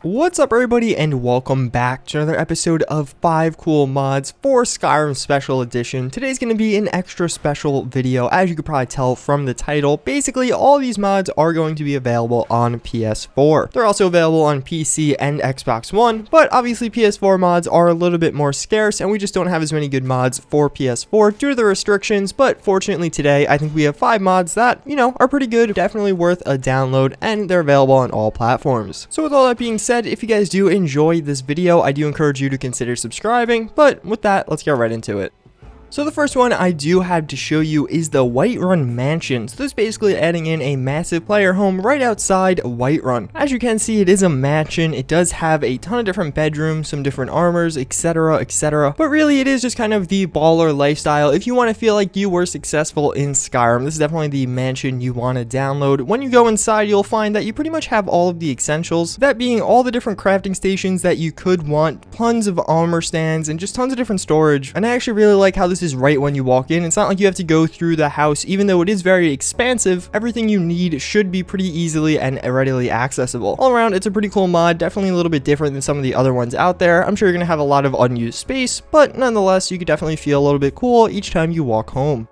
What's up everybody and welcome back to another episode of 5 cool mods for Skyrim Special Edition. Today's going to be an extra special video, as you could probably tell from the title. Basically, all these mods are going to be available on PS4. They're also available on PC and Xbox One, but obviously PS4 mods are a little bit more scarce and we just don't have as many good mods for PS4 due to the restrictions. But fortunately today, I think we have 5 mods that, are pretty good, definitely worth a download, and they're available on all platforms. So with all that being said, if you guys do enjoy this video, I do encourage you to consider subscribing, but with that, let's get right into it. So the first one I do have to show you is the Whiterun Mansion. So this is basically adding in a massive player home right outside Whiterun. As you can see, it is a mansion. It does have a ton of different bedrooms, some different armors, etc, etc. But really it is just kind of the baller lifestyle. If you want to feel like you were successful in Skyrim, this is definitely the mansion you want to download. When you go inside, you'll find that you pretty much have all of the essentials, that being all the different crafting stations that you could want, tons of armor stands, and just tons of different storage. And I actually really like how this is right when you walk in. It's not like you have to go through the house. Even though it is very expansive, everything you need should be pretty easily and readily accessible. All around, it's a pretty cool mod, definitely a little bit different than some of the other ones out there. I'm sure you're gonna have a lot of unused space, but nonetheless, you could definitely feel a little bit cool each time you walk home.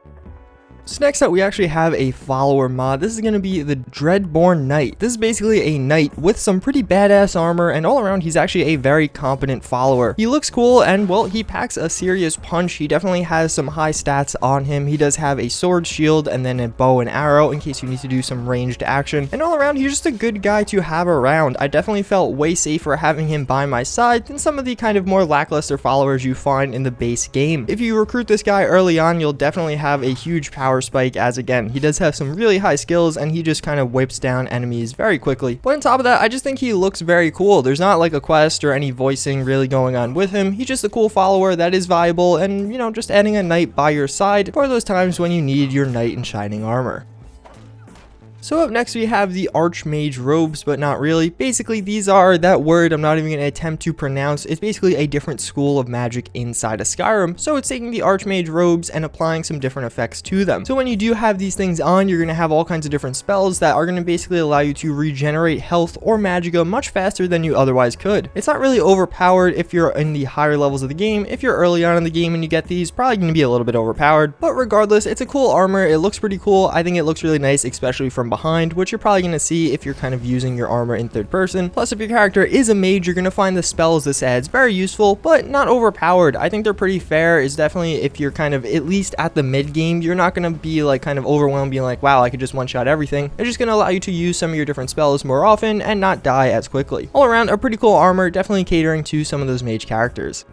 So next up, we actually have a follower mod. This is going to be the Dreadborn Knight. This is basically a knight with some pretty badass armor, and all around he's actually a very competent follower. He looks cool, and well, he packs a serious punch. He definitely has some high stats on him. He does have a sword, shield, and then a bow and arrow in case you need to do some ranged action. And all around, he's just a good guy to have around. I definitely felt way safer having him by my side than some of the kind of more lackluster followers you find in the base game. If you recruit this guy early on, you'll definitely have a huge power spike, as again, he does have some really high skills and he just kind of whips down enemies very quickly. But on top of that, I just think he looks very cool. There's not like a quest or any voicing really going on with him. He's just a cool follower that is viable, and just adding a knight by your side for those times when you need your knight in shining armor. So up next we have the Archmage Robes, but not really. Basically, these are that word I'm not even going to attempt to pronounce. It's basically a different school of magic inside of Skyrim. So it's taking the Archmage Robes and applying some different effects to them. So when you do have these things on, you're going to have all kinds of different spells that are going to basically allow you to regenerate health or magicka much faster than you otherwise could. It's not really overpowered if you're in the higher levels of the game. If you're early on in the game and you get these, probably going to be a little bit overpowered. But regardless, it's a cool armor. It looks pretty cool. I think it looks really nice, especially from behind, which you're probably going to see if you're kind of using your armor in third person. Plus, if your character is a mage, you're going to find the spells this adds very useful, but not overpowered. I think they're pretty fair. It's definitely, if you're kind of at least at the mid game, you're not going to be like kind of overwhelmed being like, wow, I could just one shot everything. It's just going to allow you to use some of your different spells more often and not die as quickly. All around, a pretty cool armor, definitely catering to some of those mage characters.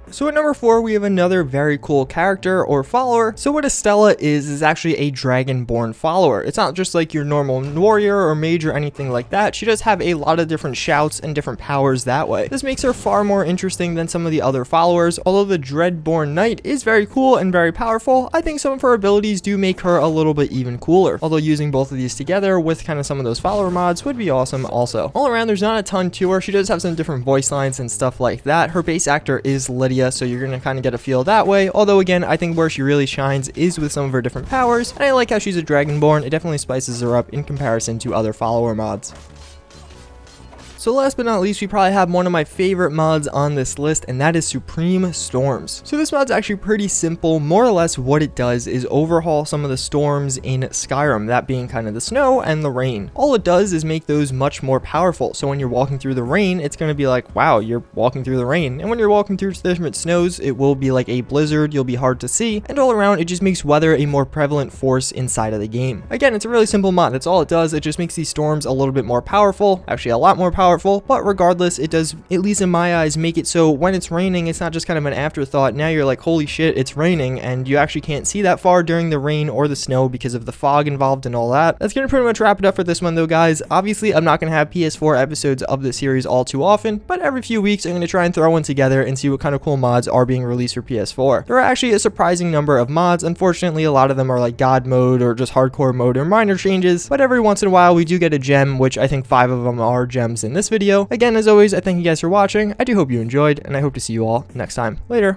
So at number 4, we have another very cool character or follower. So what Estella is actually a Dragonborn follower. It's not just like your normal warrior or mage or anything like that. She does have a lot of different shouts and different powers that way. This makes her far more interesting than some of the other followers. Although the Dreadborn Knight is very cool and very powerful, I think some of her abilities do make her a little bit even cooler. Although using both of these together with kind of some of those follower mods would be awesome also. All around, there's not a ton to her. She does have some different voice lines and stuff like that. Her base actor is Lydia, so you're going to kind of get a feel that way. Although again, I think where she really shines is with some of her different powers, and I like how she's a Dragonborn. It definitely spices her up in comparison to other follower mods. So last but not least, we probably have one of my favorite mods on this list, and that is Supreme Storms. So this mod's actually pretty simple. More or less what it does is overhaul some of the storms in Skyrim, that being kind of the snow and the rain. All it does is make those much more powerful. So when you're walking through the rain, it's going to be like, wow, you're walking through the rain. And when you're walking through different snows, it will be like a blizzard, you'll be hard to see. And all around, it just makes weather a more prevalent force inside of the game. Again, it's a really simple mod. That's all it does. It just makes these storms a little bit more powerful, actually a lot more powerful. But regardless, it does, at least in my eyes, make it so when it's raining, it's not just kind of an afterthought. Now you're like, holy shit, it's raining, and you actually can't see that far during the rain or the snow because of the fog involved and all that. That's gonna pretty much wrap it up for this one though, guys. Obviously, I'm not gonna have PS4 episodes of the series all too often, but every few weeks I'm gonna try and throw one together and see what kind of cool mods are being released for PS4. There are actually a surprising number of mods. Unfortunately, a lot of them are like God mode or just hardcore mode or minor changes, but every once in a while we do get a gem, which I think 5 of them are gems in this video. Again, as always, I thank you guys for watching. I do hope you enjoyed, and I hope to see you all next time. Later.